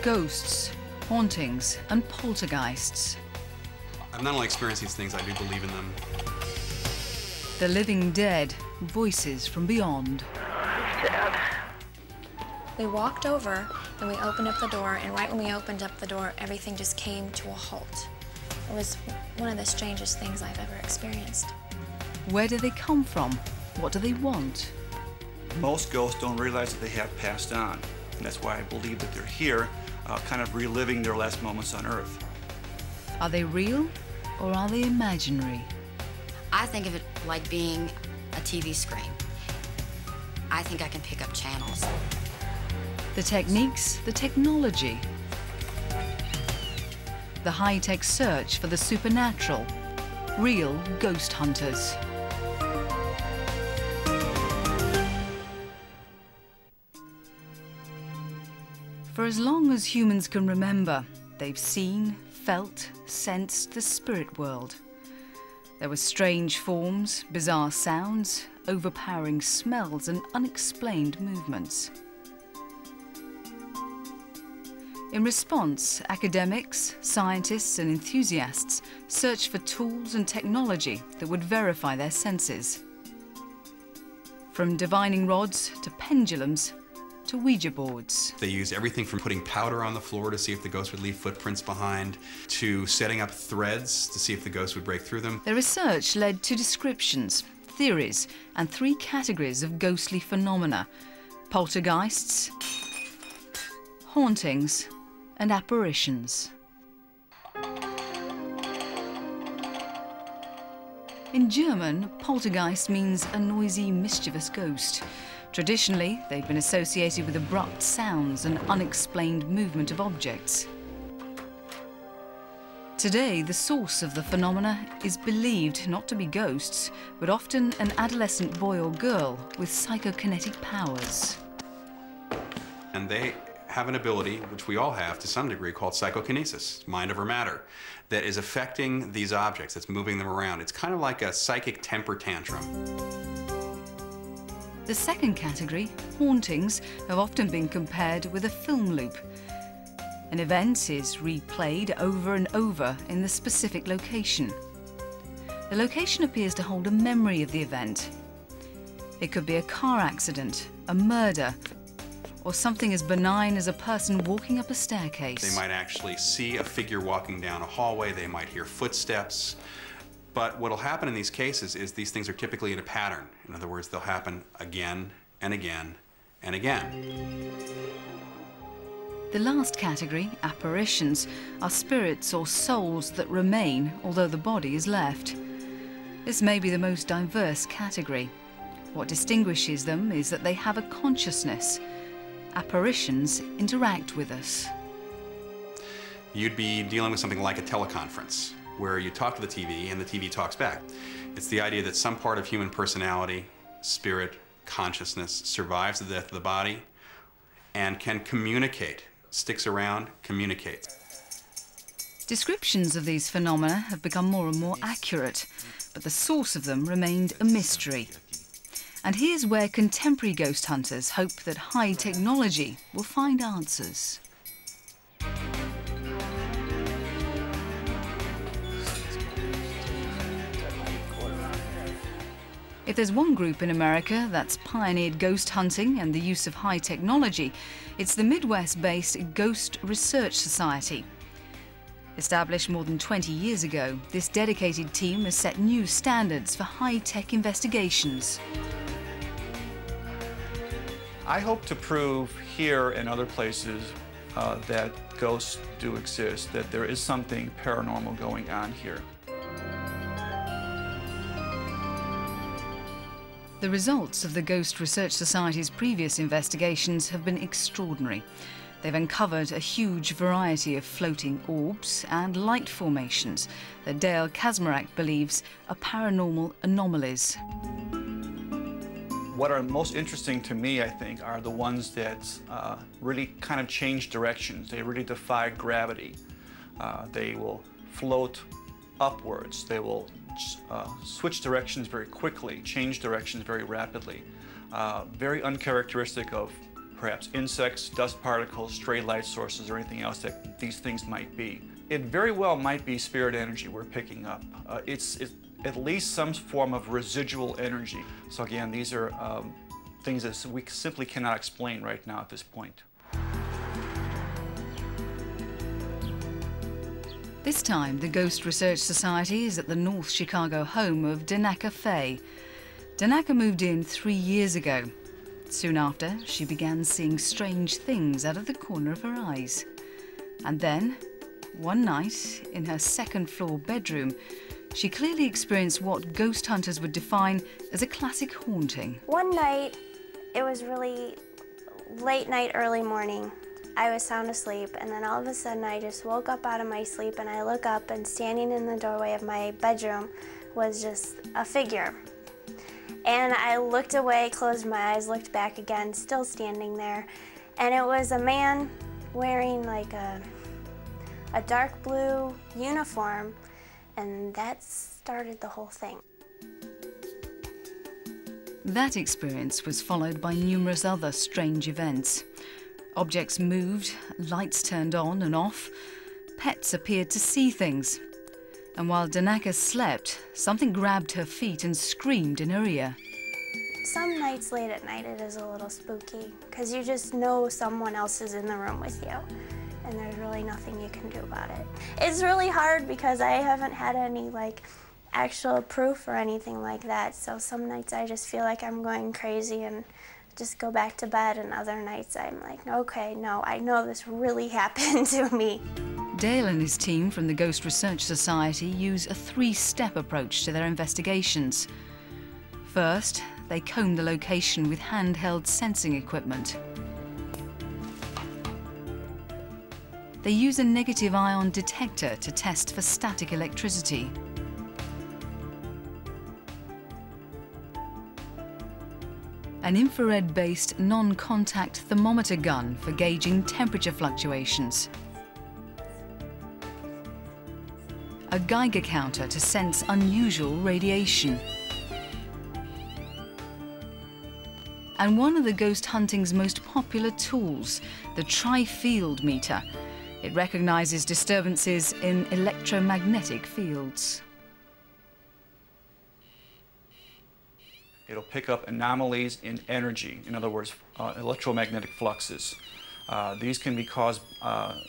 Ghosts, hauntings, and poltergeists. I've not only experienced these things, I do believe in them. The living dead, voices from beyond. We walked over and we opened up the door, and right when we opened up the door, everything just came to a halt. It was one of the strangest things I've ever experienced. Where do they come from? What do they want? Most ghosts don't realize that they have passed on, and that's why I believe that they're here, kind of reliving their last moments on Earth. Are they real or are they imaginary? I think of it like being a TV screen. I think I can pick up channels. The techniques, the technology. The high-tech search for the supernatural. Real ghost hunters. For as long as humans can remember, they've seen, felt, sensed the spirit world. There were strange forms, bizarre sounds, overpowering smells, and unexplained movements. In response, academics, scientists, and enthusiasts searched for tools and technology that would verify their senses. From divining rods to pendulums to Ouija boards. They used everything from putting powder on the floor to see if the ghost would leave footprints behind, to setting up threads to see if the ghost would break through them. Their research led to descriptions, theories, and 3 categories of ghostly phenomena: poltergeists, hauntings, and apparitions. In German, poltergeist means a noisy, mischievous ghost. Traditionally, they've been associated with abrupt sounds and unexplained movement of objects. Today, the source of the phenomena is believed not to be ghosts, but often an adolescent boy or girl with psychokinetic powers. And they have an ability, which we all have to some degree, called psychokinesis, mind over matter, that is affecting these objects, that's moving them around. It's kind of like a psychic temper tantrum. The second category, hauntings, have often been compared with a film loop. An event is replayed over and over in the specific location. The location appears to hold a memory of the event. It could be a car accident, a murder, or something as benign as a person walking up a staircase. They might actually see a figure walking down a hallway, they might hear footsteps. But what will happen in these cases is these things are typically in a pattern. In other words, they'll happen again and again and again. The last category, apparitions, are spirits or souls that remain, although the body is left. This may be the most diverse category. What distinguishes them is that they have a consciousness. Apparitions interact with us. You'd be dealing with something like a teleconference, where you talk to the TV and the TV talks back. It's the idea that some part of human personality, spirit, consciousness survives the death of the body and can communicate, sticks around, communicates. Descriptions of these phenomena have become more and more accurate, but the source of them remained a mystery. And here's where contemporary ghost hunters hope that high technology will find answers. If there's one group in America that's pioneered ghost hunting and the use of high technology, it's the Midwest-based Ghost Research Society. Established more than 20 years ago, this dedicated team has set new standards for high-tech investigations. I hope to prove here and other places that ghosts do exist, that there is something paranormal going on here. The results of the Ghost Research Society's previous investigations have been extraordinary. They've uncovered a huge variety of floating orbs and light formations that Dale Kaczmarek believes are paranormal anomalies. What are most interesting to me, I think, are the ones that really kind of change directions. They really defy gravity. They will float upwards. They will switch directions very quickly, change directions very rapidly. Very uncharacteristic of perhaps insects, dust particles, stray light sources, or anything else that these things might be. It very well might be spirit energy we're picking up. It's at least some form of residual energy. So again, these are things that we simply cannot explain right now at this point. This time, the Ghost Research Society is at the North Chicago home of Danaka Faye. Danaka moved in 3 years ago. Soon after, she began seeing strange things out of the corner of her eyes. And then, one night, in her second-floor bedroom, she clearly experienced what ghost hunters would define as a classic haunting. One night, it was really late night, early morning. I was sound asleep, and then all of a sudden I just woke up out of my sleep, and I look up, and standing in the doorway of my bedroom was just a figure. And I looked away, closed my eyes, looked back again, still standing there, and it was a man wearing like a dark blue uniform, and that started the whole thing. That experience was followed by numerous other strange events. Objects moved, lights turned on and off, pets appeared to see things. And while Danaka slept, something grabbed her feet and screamed in her ear. Some nights late at night it is a little spooky, because you just know someone else is in the room with you, and there's really nothing you can do about it. It's really hard because I haven't had any actual proof or anything like that, so some nights I just feel like I'm going crazy and just go back to bed, and other nights I'm like, okay, no, I know this really happened to me. Dale and his team from the Ghost Research Society use a 3-step approach to their investigations. First, they comb the location with handheld sensing equipment. They use a negative ion detector to test for static electricity. An infrared-based non-contact thermometer gun for gauging temperature fluctuations. A Geiger counter to sense unusual radiation. And one of the ghost hunting's most popular tools, the tri-field meter. It recognizes disturbances in electromagnetic fields. It'll pick up anomalies in energy, in other words, electromagnetic fluxes. These can be caused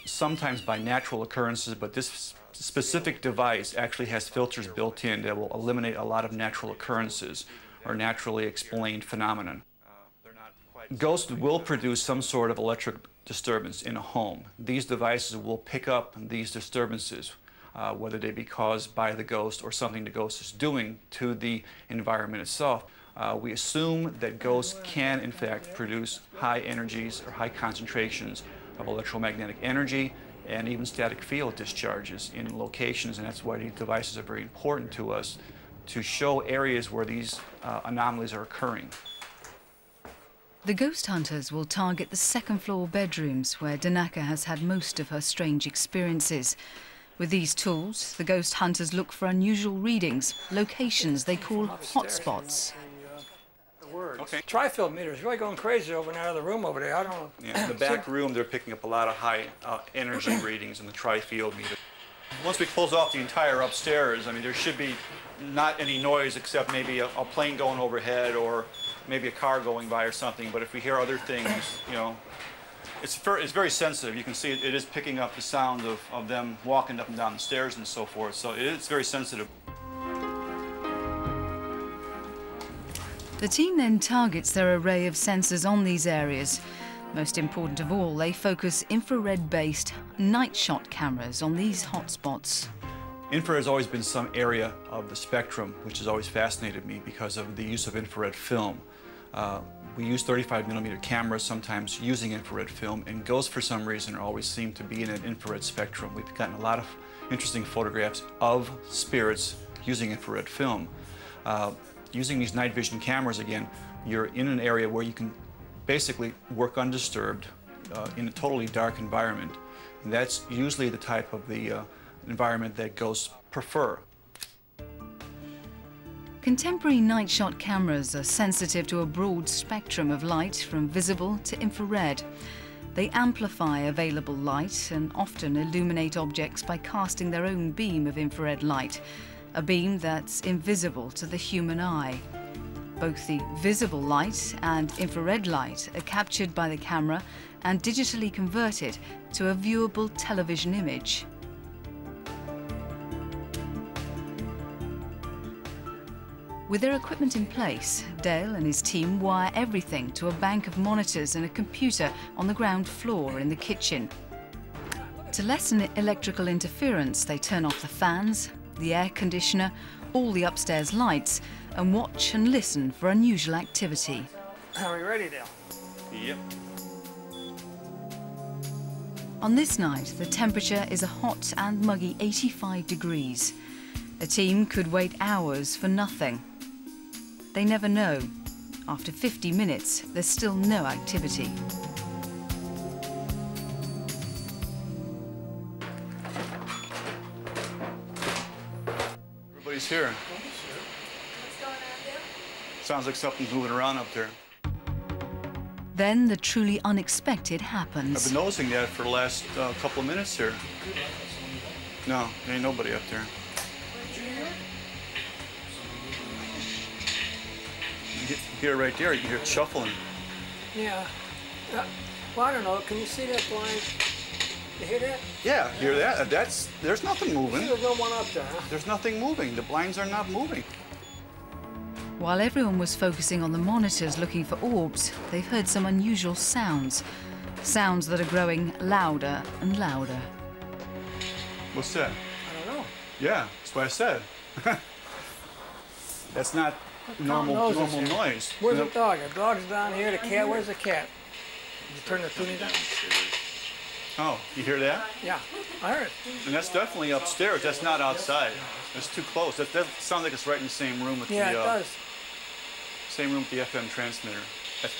sometimes by natural occurrences, but this specific device actually has filters built in that will eliminate a lot of natural occurrences or naturally explained phenomenon. Ghosts will produce some sort of electric disturbance in a home. These devices will pick up these disturbances, whether they be caused by the ghost or something the ghost is doing to the environment itself. We assume that ghosts can, in fact, produce high energies or high concentrations of electromagnetic energy and even static field discharges in locations, and that's why these devices are very important to us, to show areas where these anomalies are occurring. The ghost hunters will target the second-floor bedrooms where Danaka has had most of her strange experiences. With these tools, the ghost hunters look for unusual readings, locations they call hotspots. Okay. Tri-field meter is really going crazy over in the other room over there. I don't know. Yeah, in the back room, they're picking up a lot of high energy readings in the tri-field meter. Once we close off the entire upstairs, I mean, there should be not any noise except maybe a plane going overhead or maybe a car going by or something. But if we hear other things, you know, it's very sensitive. You can see it is picking up the sound of them walking up and down the stairs and so forth. So it's very sensitive. The team then targets their array of sensors on these areas. Most important of all, they focus infrared-based night shot cameras on these hotspots. Infrared has always been some area of the spectrum which has always fascinated me because of the use of infrared film. We use 35mm cameras, sometimes using infrared film, and ghosts for some reason always seem to be in an infrared spectrum. We've gotten a lot of interesting photographs of spirits using infrared film. Using these night vision cameras, again, you're in an area where you can basically work undisturbed in a totally dark environment. And that's usually the type of the environment that ghosts prefer. Contemporary night shot cameras are sensitive to a broad spectrum of light from visible to infrared. They amplify available light and often illuminate objects by casting their own beam of infrared light, a beam that's invisible to the human eye. Both the visible light and infrared light are captured by the camera and digitally converted to a viewable television image. With their equipment in place, Dale and his team wire everything to a bank of monitors and a computer on the ground floor in the kitchen. To lessen electrical interference, they turn off the fans, the air conditioner, all the upstairs lights, and watch and listen for unusual activity. Are we ready, Dale? Yep. On this night, the temperature is a hot and muggy 85 degrees. A team could wait hours for nothing. They never know. After 50 minutes, there's still no activity. Everybody's here. Sounds like something's moving around up there. Then the truly unexpected I've happens. been noticing that for the last couple of minutes here. No, there ain't nobody up there. You hear it right there, you hear it shuffling. Yeah. Well, I don't know. Can you see that blind? You hear that? Yeah, hear that? There's nothing moving. There's no one up there, huh? There's nothing moving. The blinds are not moving. While everyone was focusing on the monitors looking for orbs, they've heard some unusual sounds. Sounds that are growing louder and louder. What's that? I don't know. Yeah, that's what I said. That's not normal noise. Where's the dog? The dog's down here. The cat, where's the cat? Did you turn the tuning down? Oh, you hear that? Yeah, I heard it. And that's definitely upstairs. That's not outside. It's too close. That sounds like it's right in the same room with Yeah, the it does. same room with the FM transmitter.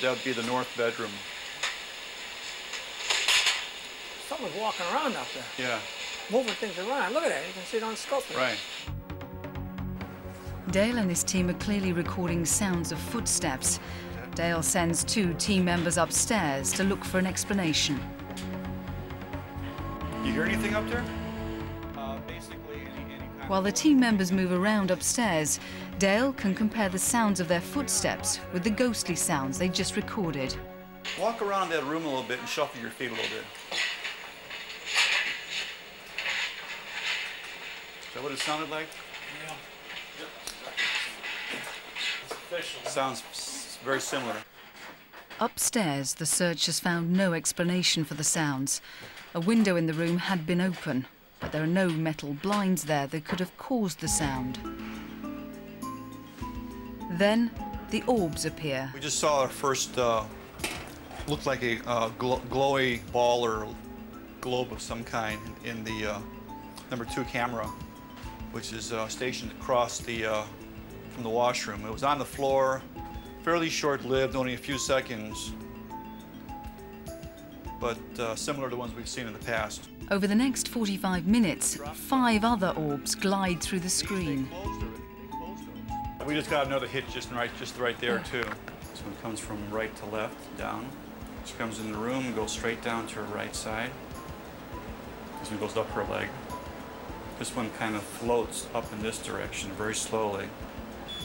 That would be the north bedroom. Someone's walking around up there, Yeah, moving things around. Look at that. You can see it on the scope. right. Dale and his team are clearly recording sounds of footsteps. Dale sends 2 team members upstairs to look for an explanation. You hear anything up there? Basically, any kind While the team members move around upstairs, Dale can compare the sounds of their footsteps with the ghostly sounds they just recorded. Walk around that room a little bit and shuffle your feet a little bit. Is that what it sounded like? Yeah. Sounds very similar. Upstairs, the searchers found no explanation for the sounds. A window in the room had been open, but there are no metal blinds there that could have caused the sound. Then, the orbs appear. We just saw our first, looked like a glowy ball or globe of some kind in the number 2 camera, which is stationed across from the washroom. It was on the floor, fairly short-lived, only a few seconds, but similar to ones we've seen in the past. Over the next 45 minutes, 5 other orbs glide through the screen. We just got another hit just right there too. This one comes from right to left, down. She comes in the room and goes straight down to her right side. This one goes up her leg. This one kind of floats up in this direction very slowly.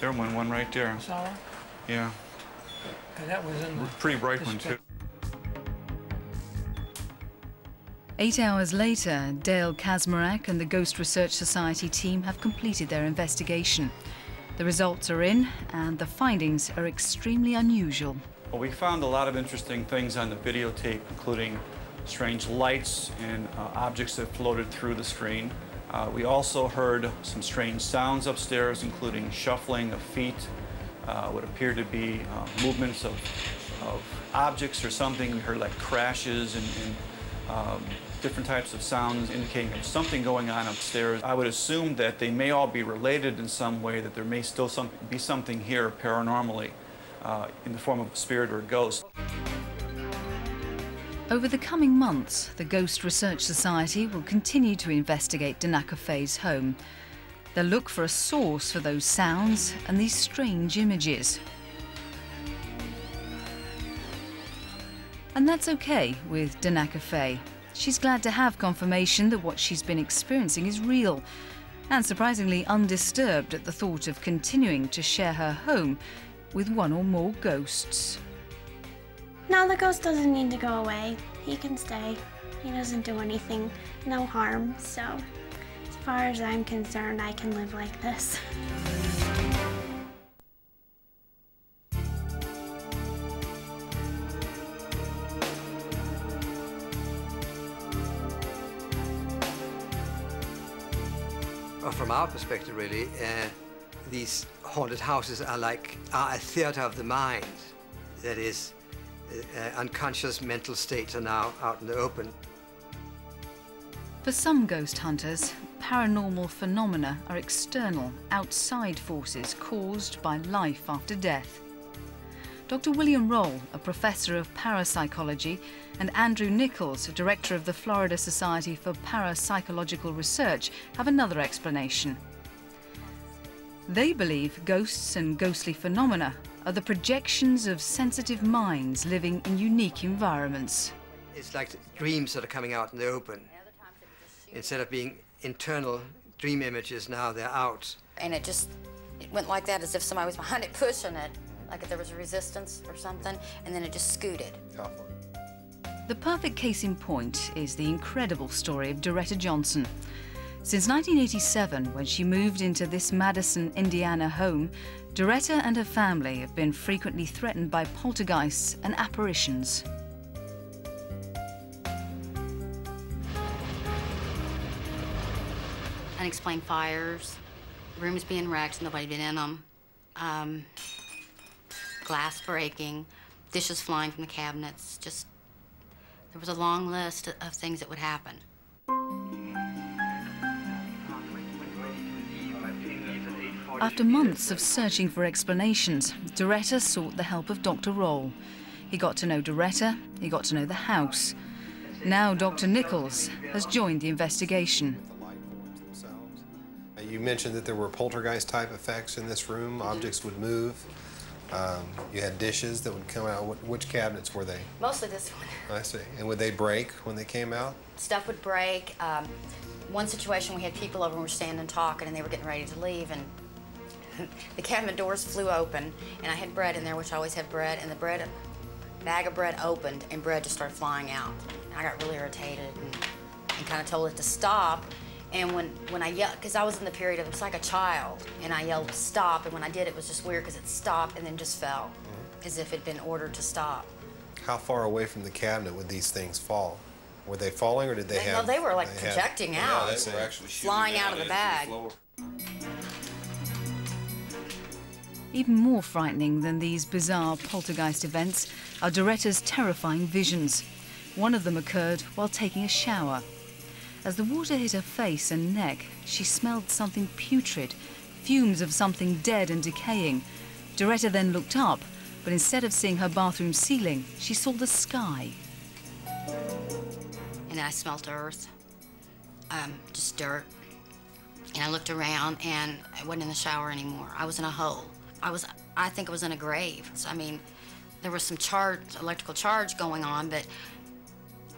There went one right there. Saw her? Yeah. And that was in the... Pretty bright one too. 8 hours later, Dale Kaczmarek and the Ghost Research Society team have completed their investigation. The results are in, and the findings are extremely unusual. Well, we found a lot of interesting things on the videotape, including strange lights and objects that floated through the screen. We also heard some strange sounds upstairs, including shuffling of feet, what appeared to be movements of objects or something. We heard like crashes and different types of sounds indicating there's something going on upstairs. I would assume that they may all be related in some way, that there may still be something here paranormally in the form of a spirit or a ghost. Over the coming months, the Ghost Research Society will continue to investigate Danaka Faye's home. They'll look for a source for those sounds and these strange images. And that's okay with Danaka Faye. She's glad to have confirmation that what she's been experiencing is real, and surprisingly undisturbed at the thought of continuing to share her home with one or more ghosts. No, the ghost doesn't need to go away. He can stay. He doesn't do anything, no harm, so as far as I'm concerned, I can live like this. From our perspective, really, these haunted houses are a theater of the mind. That is, unconscious mental states are now out in the open. For some ghost hunters, paranormal phenomena are external, outside forces caused by life after death. Dr. William Roll, a professor of parapsychology, and Andrew Nichols, director of the Florida Society for Parapsychological Research, have another explanation. They believe ghosts and ghostly phenomena are the projections of sensitive minds living in unique environments. It's like dreams that are coming out in the open. Instead of being internal dream images, now they're out. And it went like that, as if somebody was behind it pushing it, like if there was a resistance or something, and then it just scooted. The perfect case in point is the incredible story of Doretta Johnson. Since 1987, when she moved into this Madison, Indiana home, Doretta and her family have been frequently threatened by poltergeists and apparitions. Unexplained fires, rooms being wrecked, nobody been in them, glass breaking, dishes flying from the cabinets. Just, there was a long list of things that would happen. After months of searching for explanations, Doretta sought the help of Dr. Roll. He got to know Doretta, he got to know the house. Now Dr. Nichols has joined the investigation. You mentioned that there were poltergeist-type effects in this room. Objects would move. You had dishes that would come out. Which cabinets were they? Mostly this one. I see. And would they break when they came out? Stuff would break. One situation, we had people over and we were standing talking and they were getting ready to leave, and the cabinet doors flew open, and I had bread in there, which I always have bread, and the bag of bread opened and bread just started flying out. And I got really irritated and kind of told it to stop. And when I yelled, because I was in the period of, it's like a child, and I yelled stop, and when I did, it was just weird because it stopped and then just fell, as if it'd been ordered to stop. How far away from the cabinet would these things fall? Were they falling, or did they have... No, they were like projecting out, they were actually flying out of the bag. Even more frightening than these bizarre poltergeist events are Doretta's terrifying visions. One of them occurred while taking a shower. As the water hit her face and neck, she smelled something putrid, fumes of something dead and decaying. Doretta then looked up, but instead of seeing her bathroom ceiling, she saw the sky. And then I smelled earth, just dirt. And I looked around, and I wasn't in the shower anymore. I was in a hole. I think I was in a grave. So, I mean, there was some electrical charge going on, but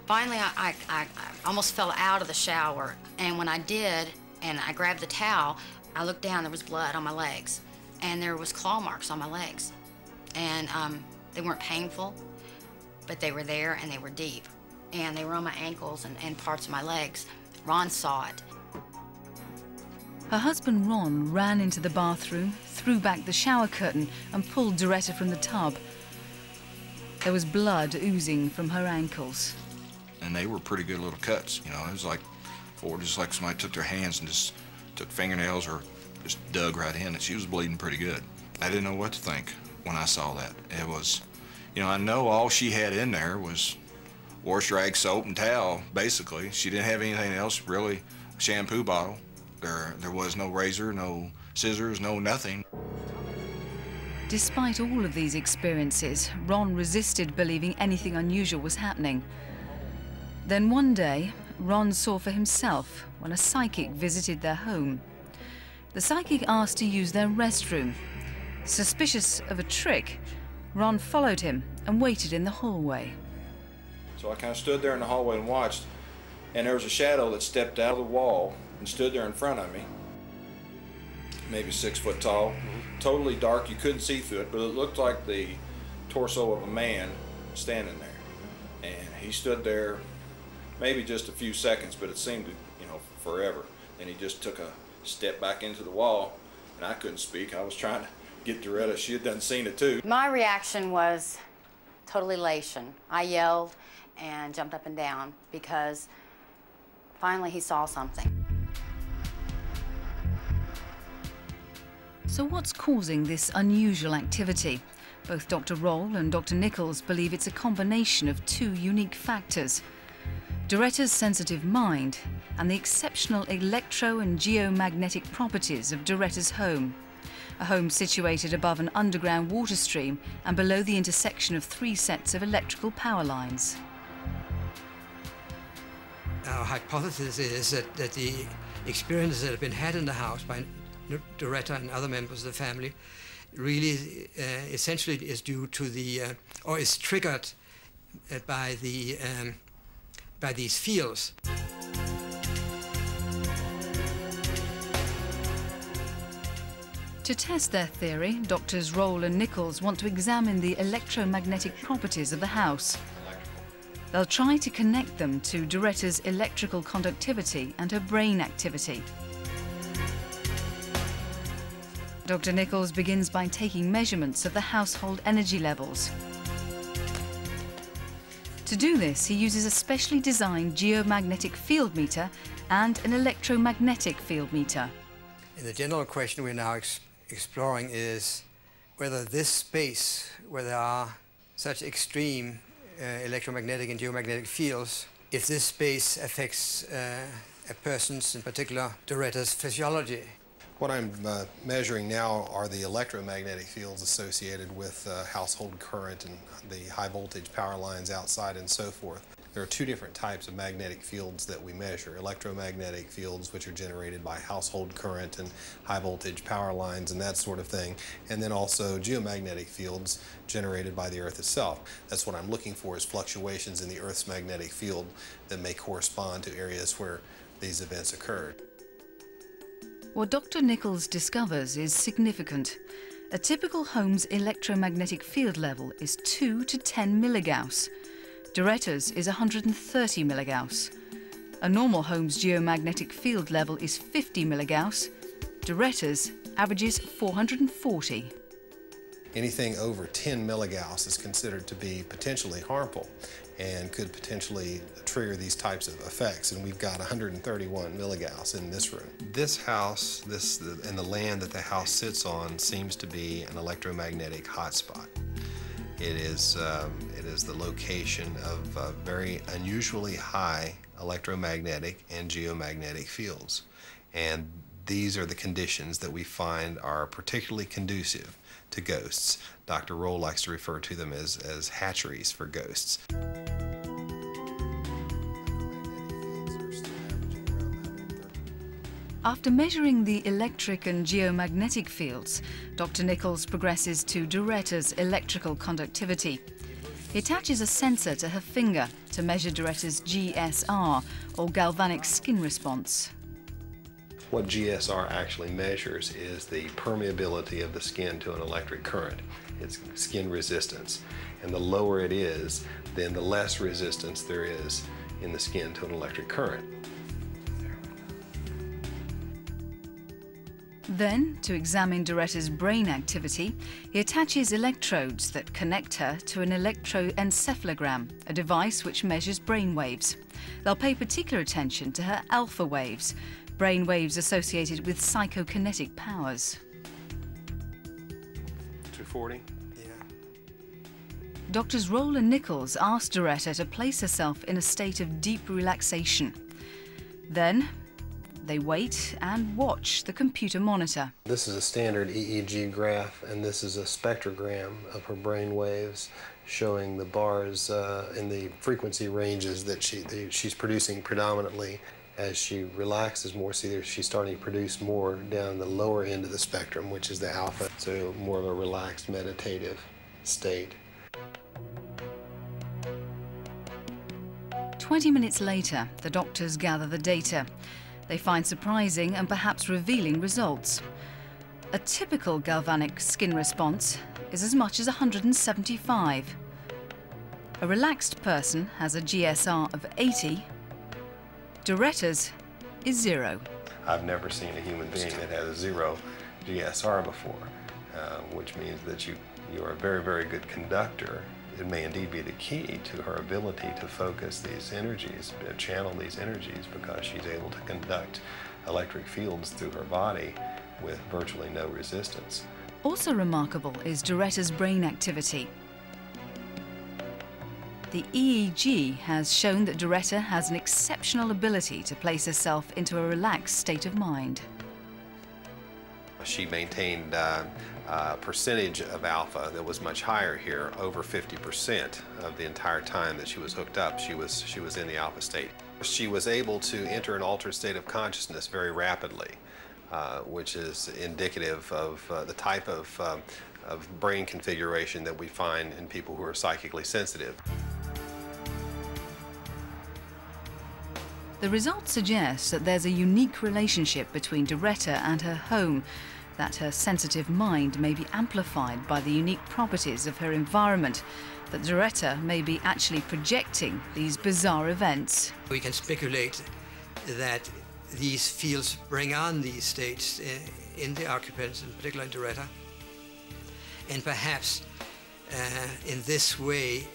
finally I almost fell out of the shower. And when I did, and I grabbed the towel, I looked down, there was blood on my legs. And there was claw marks on my legs. And they weren't painful, but they were there and they were deep. And they were on my ankles and parts of my legs. Ron saw it. Her husband Ron ran into the bathroom, threw back the shower curtain and pulled Doretta from the tub. There was blood oozing from her ankles. And they were pretty good little cuts, you know. It was like, just like somebody took their hands and just took fingernails or just dug right in, and she was bleeding pretty good. I didn't know what to think when I saw that. It was, you know, I know all she had in there was wash rag, soap, and towel, basically. She didn't have anything else, really. A shampoo bottle. There was no razor, no scissors, no nothing. Despite all of these experiences, Ron resisted believing anything unusual was happening. Then one day, Ron saw for himself when a psychic visited their home. The psychic asked to use their restroom. Suspicious of a trick, Ron followed him and waited in the hallway. So I kind of stood there in the hallway and watched, and there was a shadow that stepped out of the wall and stood there in front of me, maybe 6 foot tall, totally dark. You couldn't see through it, but it looked like the torso of a man standing there. And he stood there maybe just a few seconds, but it seemed, forever. And he just took a step back into the wall, and I couldn't speak. I was trying to get Doretta. She had done seen it too. My reaction was total elation. I yelled and jumped up and down because finally he saw something. So what's causing this unusual activity? Both Dr. Roll and Dr. Nichols believe it's a combination of two unique factors: Doretta's sensitive mind and the exceptional electro and geomagnetic properties of Doretta's home. A home situated above an underground water stream and below the intersection of 3 sets of electrical power lines. Our hypothesis is that the experiences that have been had in the house by Doretta and other members of the family really essentially is due to the, or is triggered by these fields. To test their theory, Doctors Roll and Nichols want to examine the electromagnetic properties of the house. They'll try to connect them to Doretta's electrical conductivity and her brain activity. Dr. Nichols begins by taking measurements of the household energy levels. To do this, he uses a specially designed geomagnetic field meter and an electromagnetic field meter. The general question we're now exploring is whether this space, where there are such extreme electromagnetic and geomagnetic fields, if this space affects a person's, in particular Doretta's, physiology. What I'm measuring now are the electromagnetic fields associated with household current and the high voltage power lines outside and so forth. There are 2 different types of magnetic fields that we measure: electromagnetic fields, which are generated by household current and high voltage power lines and that sort of thing, and then also geomagnetic fields generated by the Earth itself. That's what I'm looking for, is fluctuations in the Earth's magnetic field that may correspond to areas where these events occurred. What Dr. Nichols discovers is significant. A typical home's electromagnetic field level is 2 to 10 milligauss. Doretta's is 130 milligauss. A normal home's geomagnetic field level is 50 milligauss. Doretta's averages 440. Anything over 10 milligauss is considered to be potentially harmful and could potentially trigger these types of effects, and we've got 131 milligauss in this room. This house, and the land that the house sits on, seems to be an electromagnetic hotspot. It is the location of very unusually high electromagnetic and geomagnetic fields, and these are the conditions that we find are particularly conducive to ghosts. Dr. Roll likes to refer to them as hatcheries for ghosts. After measuring the electric and geomagnetic fields, Dr. Nichols progresses to Doretta's electrical conductivity. He attaches a sensor to her finger to measure Doretta's GSR, or galvanic skin response. What GSR actually measures is the permeability of the skin to an electric current. It's skin resistance. And the lower it is, then the less resistance there is in the skin to an electric current. Then, to examine Doretta's brain activity, he attaches electrodes that connect her to an electroencephalogram, a device which measures brain waves. They'll pay particular attention to her alpha waves, brain waves associated with psychokinetic powers. 240? Yeah. Doctors Roll and Nichols asked Doretta to place herself in a state of deep relaxation. Then, they wait and watch the computer monitor. This is a standard EEG graph, and this is a spectrogram of her brain waves showing the bars in the frequency ranges that she's producing predominantly. As she relaxes more, she's starting to produce more down the lower end of the spectrum, which is the alpha, so more of a relaxed meditative state. 20 minutes later, the doctors gather the data. They find surprising and perhaps revealing results. A typical galvanic skin response is as much as 175. A relaxed person has a GSR of 80. Doretta's is 0. I've never seen a human being that has a 0 GSR before, which means that you are a very, very good conductor. It may indeed be the key to her ability to focus these energies, channel these energies, because she's able to conduct electric fields through her body with virtually no resistance. Also remarkable is Doretta's brain activity. The EEG has shown that Doretta has an exceptional ability to place herself into a relaxed state of mind. She maintained a percentage of alpha that was much higher here, over 50% of the entire time that she was hooked up. She was in the alpha state. She was able to enter an altered state of consciousness very rapidly, which is indicative of the type of brain configuration that we find in people who are psychically sensitive. The results suggest that there's a unique relationship between Doretta and her home, that her sensitive mind may be amplified by the unique properties of her environment, that Doretta may be actually projecting these bizarre events. We can speculate that these fields bring on these states in the occupants, in particular in Doretta, and perhaps in this way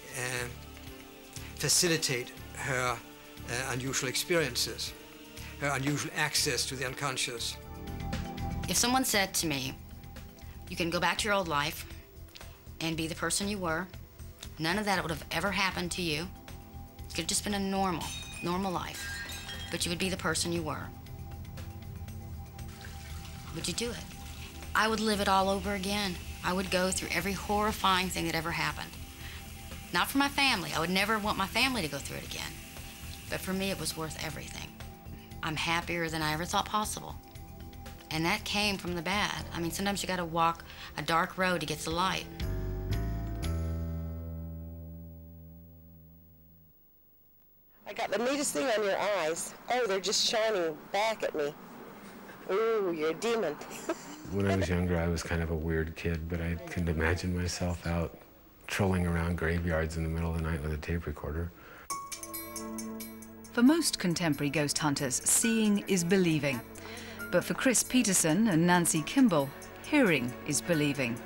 facilitate her unusual experiences, her unusual access to the unconscious. If someone said to me, you can go back to your old life and be the person you were, none of that would have ever happened to you. It could have just been a normal life, but you would be the person you were. Would you do it? I would live it all over again. I would go through every horrifying thing that ever happened. Not for my family. I would never want my family to go through it again. But for me, it was worth everything. I'm happier than I ever thought possible. And that came from the bad. I mean, sometimes you gotta walk a dark road to get to the light. I got the neatest thing on your eyes. Oh, they're just shining back at me. Ooh, you're a demon. When I was younger, I was kind of a weird kid, but I couldn't imagine myself out trolling around graveyards in the middle of the night with a tape recorder. For most contemporary ghost hunters, seeing is believing. But for Chris Peterson and Nancy Kimball, hearing is believing.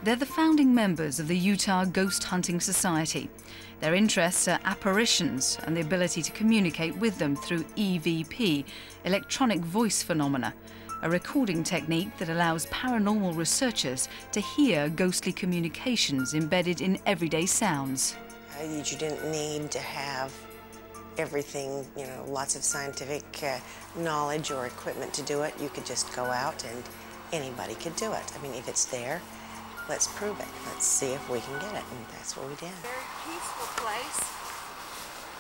They're the founding members of the Utah Ghost Hunting Society. Their interests are apparitions and the ability to communicate with them through EVP, electronic voice phenomena, a recording technique that allows paranormal researchers to hear ghostly communications embedded in everyday sounds. You didn't need to have everything, you know, lots of scientific knowledge or equipment to do it. You could just go out and anybody could do it. I mean, if it's there, let's prove it. Let's see if we can get it, and that's what we did. Very peaceful place.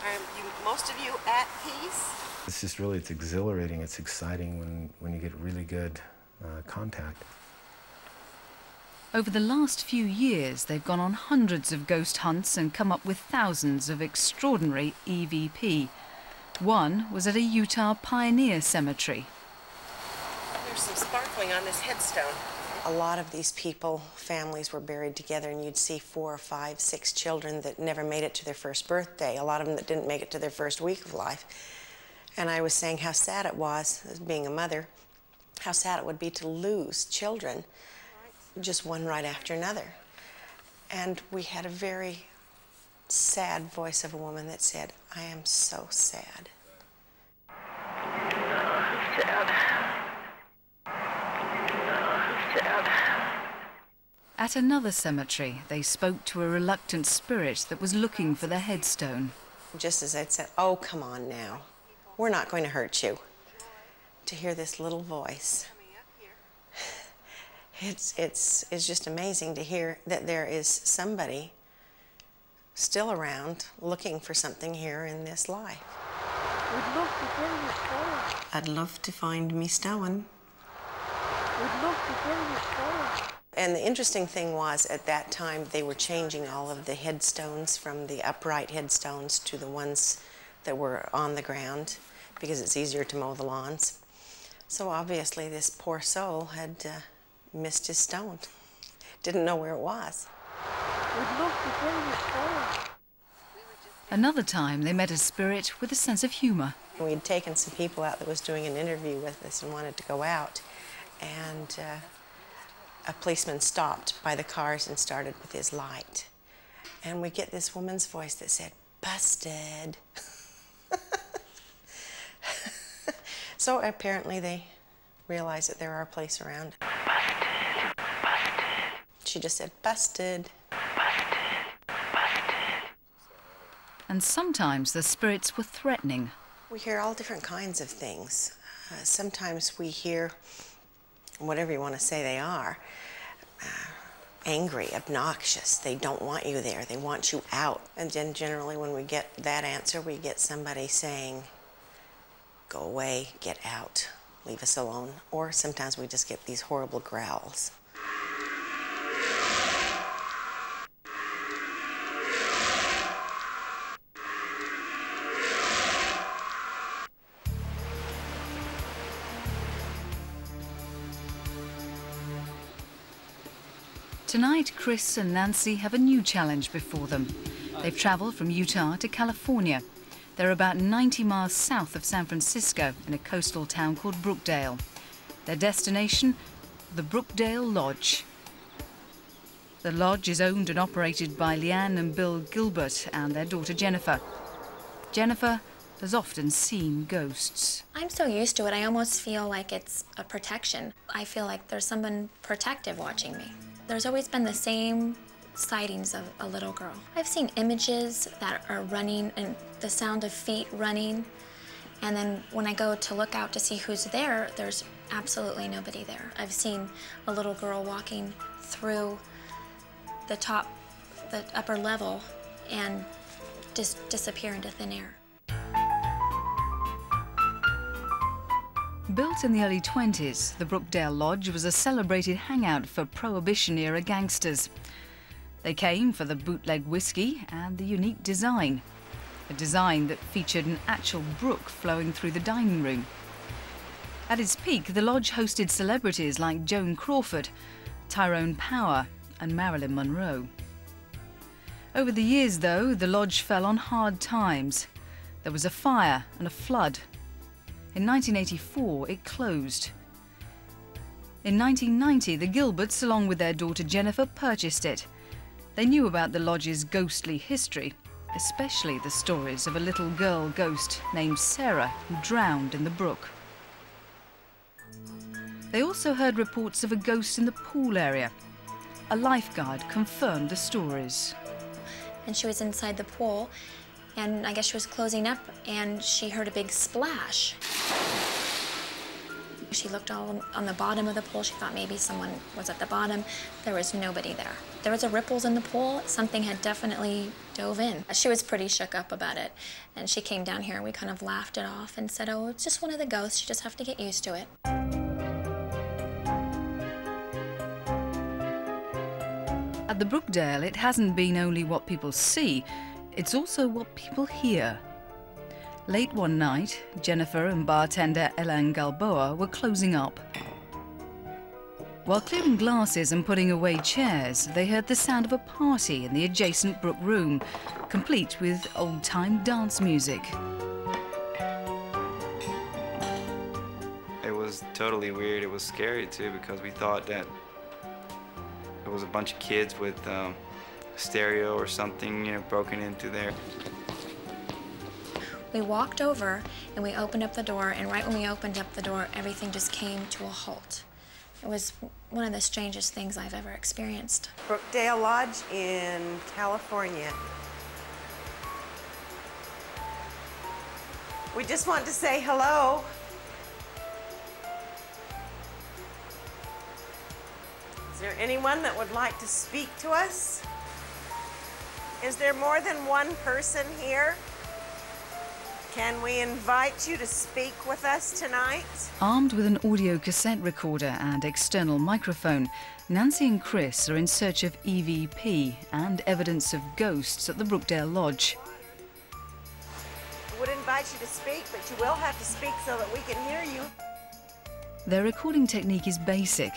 Are most of you at peace? It's just really, it's exhilarating, it's exciting when you get really good contact. Over the last few years, they've gone on hundreds of ghost hunts and come up with thousands of extraordinary EVP. One was at a Utah pioneer cemetery. There's some sparkling on this headstone. A lot of these people, families were buried together, and you'd see 4 or 5, 6 children that never made it to their first birthday, a lot of them that didn't make it to their first week of life. And I was saying how sad it was, as being a mother, how sad it would be to lose children, just one right after another. And we had a very sad voice of a woman that said, I am so sad. At another cemetery, they spoke to a reluctant spirit that was looking for the headstone. Just as I'd said, oh, come on now. We're not going to hurt you. To hear this little voice. It's just amazing to hear that there is somebody still around looking for something here in this life. We'd love to bring I'd love to find me stone. We'd love to find you stone. And the interesting thing was, at that time, they were changing all of the headstones from the upright headstones to the ones that were on the ground, because it's easier to mow the lawns. So obviously this poor soul had missed his stone. Didn't know where it was. We'd love to find you stone. Another time they met a spirit with a sense of humour. We'd taken some people out that was doing an interview with us and wanted to go out, and a policeman stopped by the cars and started with his light. And we get this woman's voice that said, "Busted." So apparently they realized that there are police around. Busted, busted. She just said, "Busted." Busted, busted. And sometimes the spirits were threatening. We hear all different kinds of things. Sometimes we hear, whatever you want to say they are, angry, obnoxious. They don't want you there. They want you out. And then generally when we get that answer, we get somebody saying, "Go away, get out, leave us alone." Or sometimes we just get these horrible growls. Tonight, Chris and Nancy have a new challenge before them. They've travelled from Utah to California. They're about 90 miles south of San Francisco in a coastal town called Brookdale. Their destination, the Brookdale Lodge. The lodge is owned and operated by Leanne and Bill Gilbert and their daughter Jennifer. Jennifer has often seen ghosts. I'm so used to it, I almost feel like it's a protection. I feel like there's someone protective watching me. There's always been the same sightings of a little girl. I've seen images that are running and the sound of feet running, and then when I go to look out to see who's there, there's absolutely nobody there. I've seen a little girl walking through the upper level and just disappear into thin air. Built in the early 20s, the Brookdale Lodge was a celebrated hangout for Prohibition-era gangsters. They came for the bootleg whiskey and the unique design, a design that featured an actual brook flowing through the dining room. At its peak, the lodge hosted celebrities like Joan Crawford, Tyrone Power and Marilyn Monroe. Over the years, though, the lodge fell on hard times. There was a fire and a flood. In 1984, it closed. In 1990, the Gilberts, along with their daughter Jennifer, purchased it. They knew about the lodge's ghostly history, especially the stories of a little girl ghost named Sarah who drowned in the brook. They also heard reports of a ghost in the pool area. A lifeguard confirmed the stories. And she was inside the pool, and I guess she was closing up, and she heard a big splash. She looked all on the bottom of the pool. She thought maybe someone was at the bottom. There was nobody there. There was ripples in the pool. Something had definitely dove in. She was pretty shook up about it, and she came down here, and we kind of laughed it off and said, "Oh, it's just one of the ghosts. You just have to get used to it." At the Brookdale, it hasn't been only what people see, it's also what people hear. Late one night, Jennifer and bartender Ellen Galboa were closing up. While clearing glasses and putting away chairs, they heard the sound of a party in the adjacent Brook room, complete with old-time dance music. It was totally weird. It was scary too, because we thought that it was a bunch of kids with stereo or something, broken into there. We walked over and we opened up the door, and right when we opened up the door, everything just came to a halt. It was one of the strangest things I've ever experienced. Brookdale Lodge in California. We just want to say hello. Is there anyone that would like to speak to us? Is there more than one person here? Can we invite you to speak with us tonight? Armed with an audio cassette recorder and external microphone, Nancy and Chris are in search of EVP and evidence of ghosts at the Brookdale Lodge. We would invite you to speak, but you will have to speak so that we can hear you. Their recording technique is basic.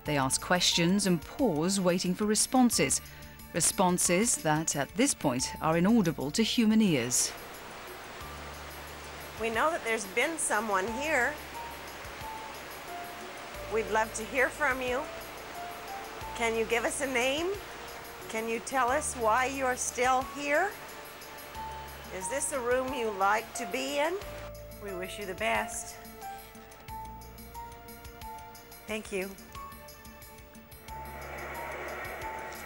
They ask questions and pause, waiting for responses. Responses that, at this point, are inaudible to human ears. We know that there's been someone here. We'd love to hear from you. Can you give us a name? Can you tell us why you're still here? Is this a room you like to be in? We wish you the best. Thank you.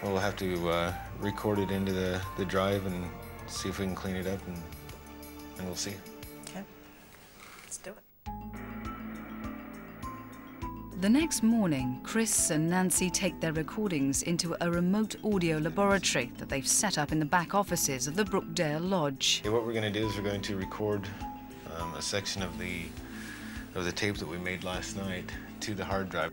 We'll have to record it into the drive and see if we can clean it up, and we'll see. Okay, let's do it. The next morning, Chris and Nancy take their recordings into a remote audio laboratory that they've set up in the back offices of the Brookdale Lodge. Okay, what we're going to do is we're going to record a section of the tape that we made last night to the hard drive.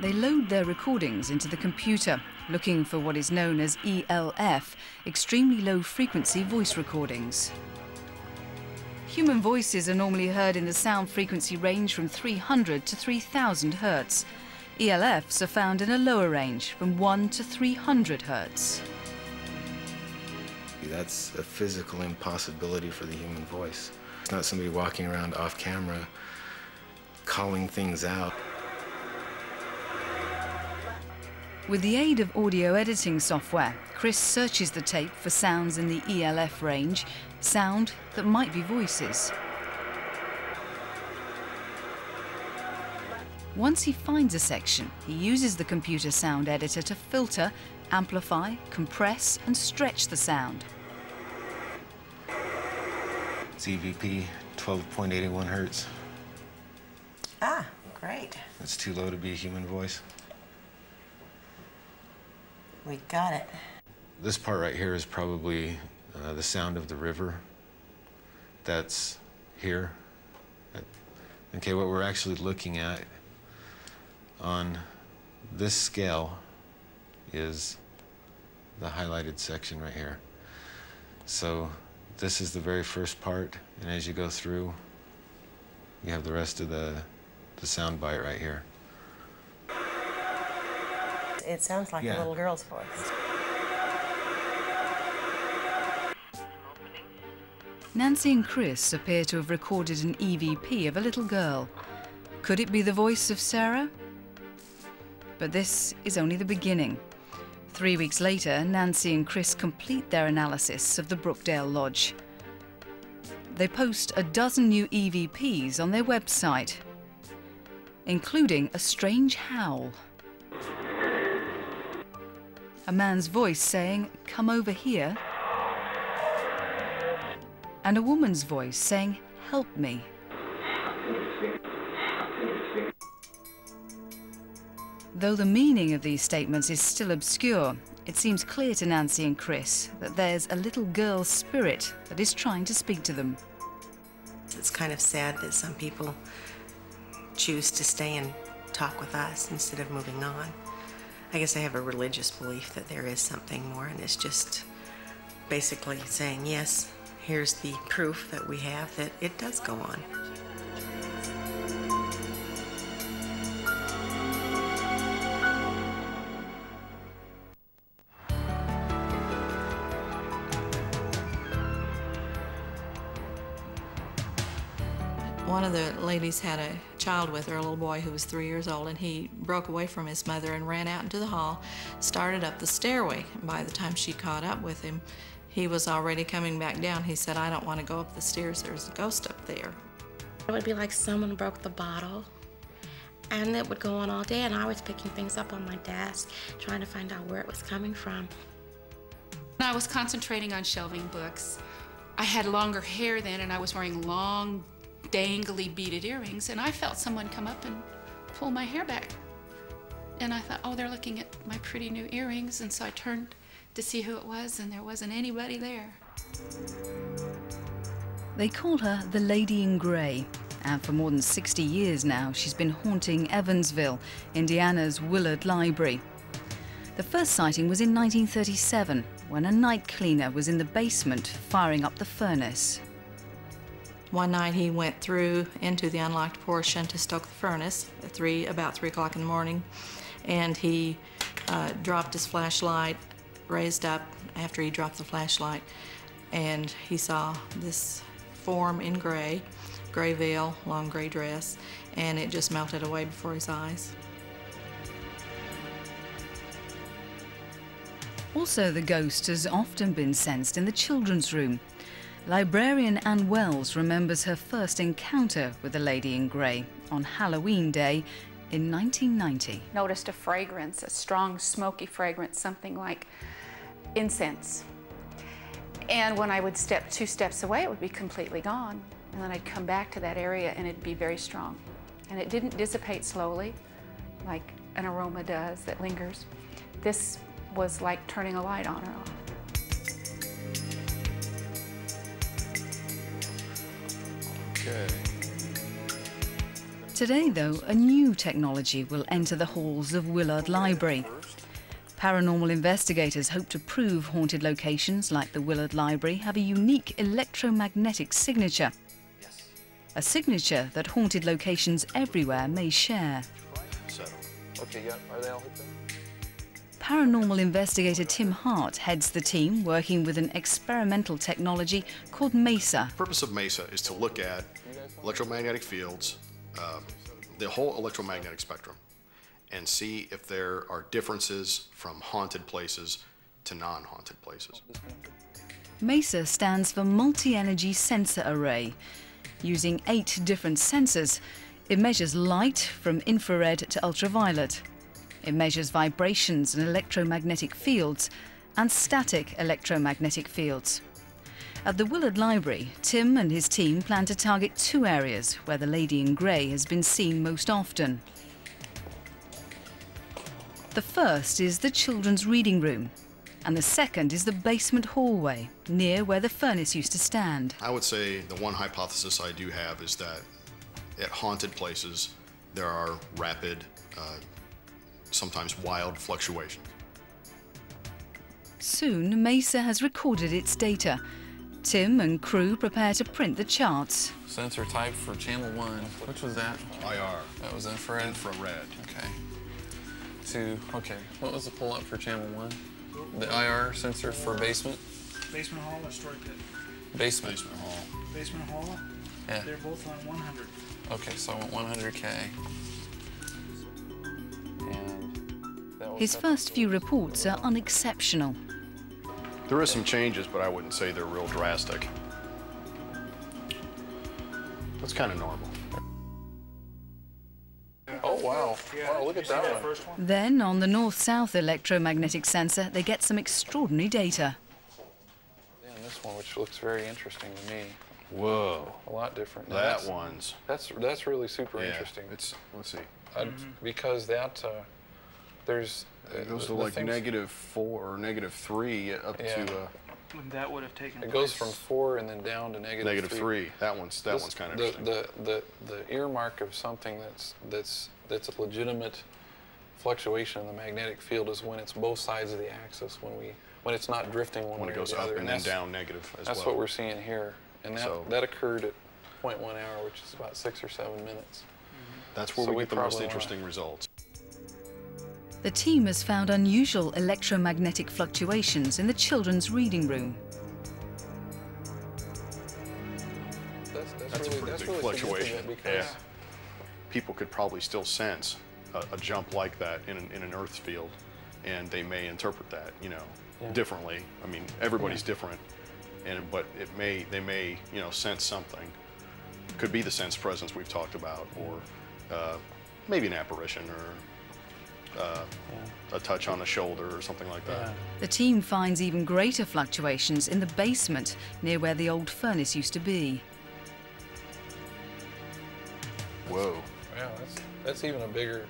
They load their recordings into the computer, looking for what is known as ELF, extremely low frequency voice recordings. Human voices are normally heard in the sound frequency range from 300 to 3000 hertz. ELFs are found in a lower range from 1 to 300 hertz. That's a physical impossibility for the human voice. It's not somebody walking around off camera calling things out. With the aid of audio editing software, Chris searches the tape for sounds in the ELF range, sound that might be voices. Once he finds a section, he uses the computer sound editor to filter, amplify, compress, and stretch the sound. It's EVP 12.81 hertz. Ah, great. It's too low to be a human voice. We got it. This part right here is probably the sound of the river. That's here. Okay, what we're actually looking at on this scale is the highlighted section right here. So this is the very first part, and as you go through, you have the rest of the sound bite right here. It sounds like a little girl's voice. Nancy and Chris appear to have recorded an EVP of a little girl. Could it be the voice of Sarah? But this is only the beginning. 3 weeks later, Nancy and Chris complete their analysis of the Brookdale Lodge. They post a dozen new EVPs on their website, including a strange howl. A man's voice saying, "Come over here," and a woman's voice saying, "Help me." Though the meaning of these statements is still obscure, it seems clear to Nancy and Chris that there's a little girl's spirit that is trying to speak to them. It's kind of sad that some people choose to stay and talk with us instead of moving on. I guess I have a religious belief that there is something more, and it's just basically saying, yes, here's the proof that we have that it does go on. One of the ladies had a child with her, a little boy who was 3 years old, and he broke away from his mother and ran out into the hall, started up the stairway. And by the time she caught up with him, he was already coming back down. He said, "I don't want to go up the stairs. There's a ghost up there." It would be like someone broke the bottle, and it would go on all day, and I was picking things up on my desk, trying to find out where it was coming from. I was concentrating on shelving books. I had longer hair then, and I was wearing long, dangly beaded earrings, and I felt someone come up and pull my hair back. And I thought, oh, they're looking at my pretty new earrings, and so I turned to see who it was, and there wasn't anybody there. They call her the Lady in Grey, and for more than 60 years now, she's been haunting Evansville, Indiana's Willard Library. The first sighting was in 1937, when a night cleaner was in the basement firing up the furnace. One night he went through into the unlocked portion to stoke the furnace at about 3 o'clock in the morning, and he dropped his flashlight, raised up after he dropped the flashlight, and he saw this form in gray veil, long gray dress, and it just melted away before his eyes. Also, the ghost has often been sensed in the children's room. Librarian Ann Wells remembers her first encounter with the Lady in Grey on Halloween Day in 1990. Noticed a fragrance, a strong smoky fragrance, something like incense. And when I would step 2 steps away, it would be completely gone. And then I'd come back to that area and it'd be very strong. And it didn't dissipate slowly like an aroma does that lingers. This was like turning a light on or off. Okay. Today, though, a new technology will enter the halls of Willard Library. Paranormal investigators hope to prove haunted locations like the Willard Library have a unique electromagnetic signature. A signature that haunted locations everywhere may share. Okay, yeah, are they all hooked up? Paranormal investigator Tim Hart heads the team working with an experimental technology called MESA. The purpose of MESA is to look at electromagnetic fields, the whole electromagnetic spectrum, and see if there are differences from haunted places to non-haunted places. MESA stands for Multi-Energy Sensor Array. Using 8 different sensors, it measures light from infrared to ultraviolet. It measures vibrations and electromagnetic fields and static electromagnetic fields. At the Willard Library, Tim and his team plan to target 2 areas where the Lady in Grey has been seen most often. The first is the children's reading room, and the second is the basement hallway, near where the furnace used to stand. I would say the one hypothesis I do have is that at haunted places, there are rapid, sometimes wild fluctuations. Soon, MESA has recorded its data. Tim and crew prepare to print the charts. Sensor type for channel 1. Which was that? IR. That was infrared? Infrared. Okay. Okay. What was the pull up for channel 1? The IR sensor for basement? Basement hall or story pit? Basement. Basement hall. Basement hall? Yeah. They're both on 100. Okay, so I want 100K. His first few reports are unexceptional. There is some changes, but I wouldn't say they're real drastic. That's kind of normal. Oh, wow. Wow, look at that one. Then, on the north-south electromagnetic sensor, they get some extraordinary data. Yeah, and this one, which looks very interesting to me. Whoa. A lot different. That one's... That's really super interesting. It's, let's see. Because that, there's... It goes to like -4 or -3 up to... that would have taken It goes from 4 and then down to -3. That one's kind of interesting. The earmark of something that's a legitimate fluctuation in the magnetic field is when it's both sides of the axis, when it's not drifting one way or the other. When it goes up and then down negative as well. That's what we're seeing here, and that occurred at 0.1 hour, which is about 6 or 7 minutes. That's where we get the most interesting results. The team has found unusual electromagnetic fluctuations in the children's reading room. That's a pretty big fluctuation. Yeah. People could probably still sense a jump like that in an Earth field, and they may interpret that, differently. I mean, everybody's different, but they may, sense something. Could be the sense presence we've talked about, or maybe an apparition, or a touch on the shoulder or something like that. The team finds even greater fluctuations in the basement near where the old furnace used to be. Whoa. Yeah, that's even a bigger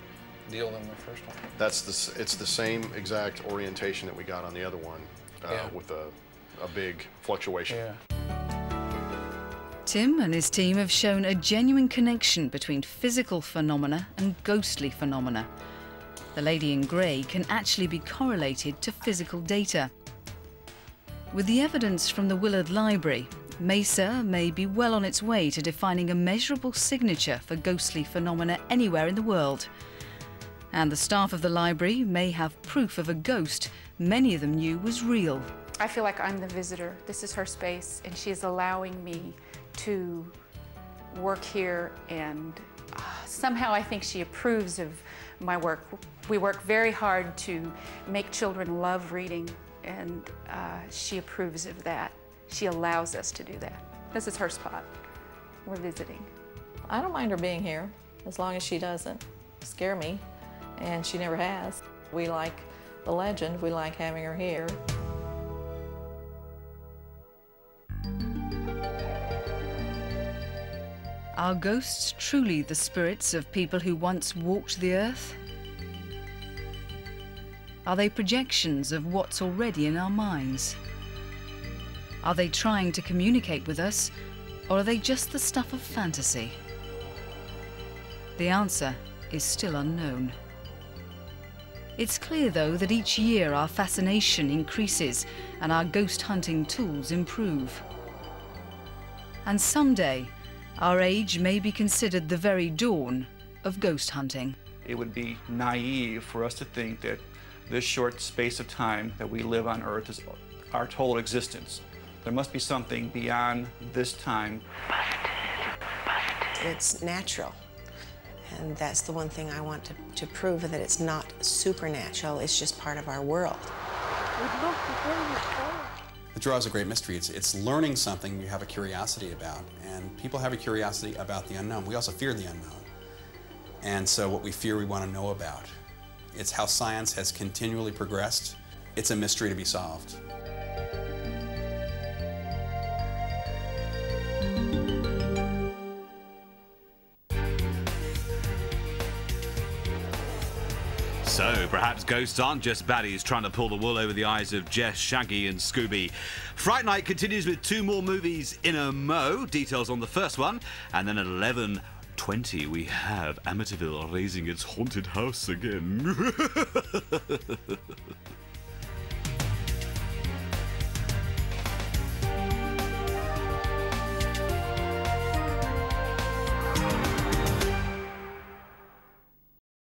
deal than the first one. It's the same exact orientation that we got on the other one, with a big fluctuation. Yeah. Tim and his team have shown a genuine connection between physical phenomena and ghostly phenomena. The lady in grey can actually be correlated to physical data. With the evidence from the Willard Library, Mesa may be well on its way to defining a measurable signature for ghostly phenomena anywhere in the world. And the staff of the library may have proof of a ghost many of them knew was real. I feel like I'm the visitor. This is her space, and she is allowing me to work here, and somehow I think she approves of my work. We work very hard to make children love reading, and she approves of that. She allows us to do that. This is her spot. We're visiting. I don't mind her being here, as long as she doesn't scare me, and she never has. We like the legend. We like having her here. Are ghosts truly the spirits of people who once walked the earth? Are they projections of what's already in our minds? Are they trying to communicate with us, or are they just the stuff of fantasy? The answer is still unknown. It's clear, though, that each year our fascination increases and our ghost hunting tools improve. And someday, our age may be considered the very dawn of ghost hunting. It would be naive for us to think that this short space of time that we live on Earth is our total existence. There must be something beyond this time. It's natural. And that's the one thing I want to prove, that it's not supernatural, it's just part of our world. The draw is a great mystery. It's learning something you have a curiosity about, and people have a curiosity about the unknown. We also fear the unknown. And so what we fear, we want to know about. It's how science has continually progressed. It's a mystery to be solved. So, perhaps ghosts aren't just baddies trying to pull the wool over the eyes of Jess, Shaggy and Scooby. Fright Night continues with 2 more movies in a mo. Details on the first one. And then at 11:20 we have Amityville raising its haunted house again.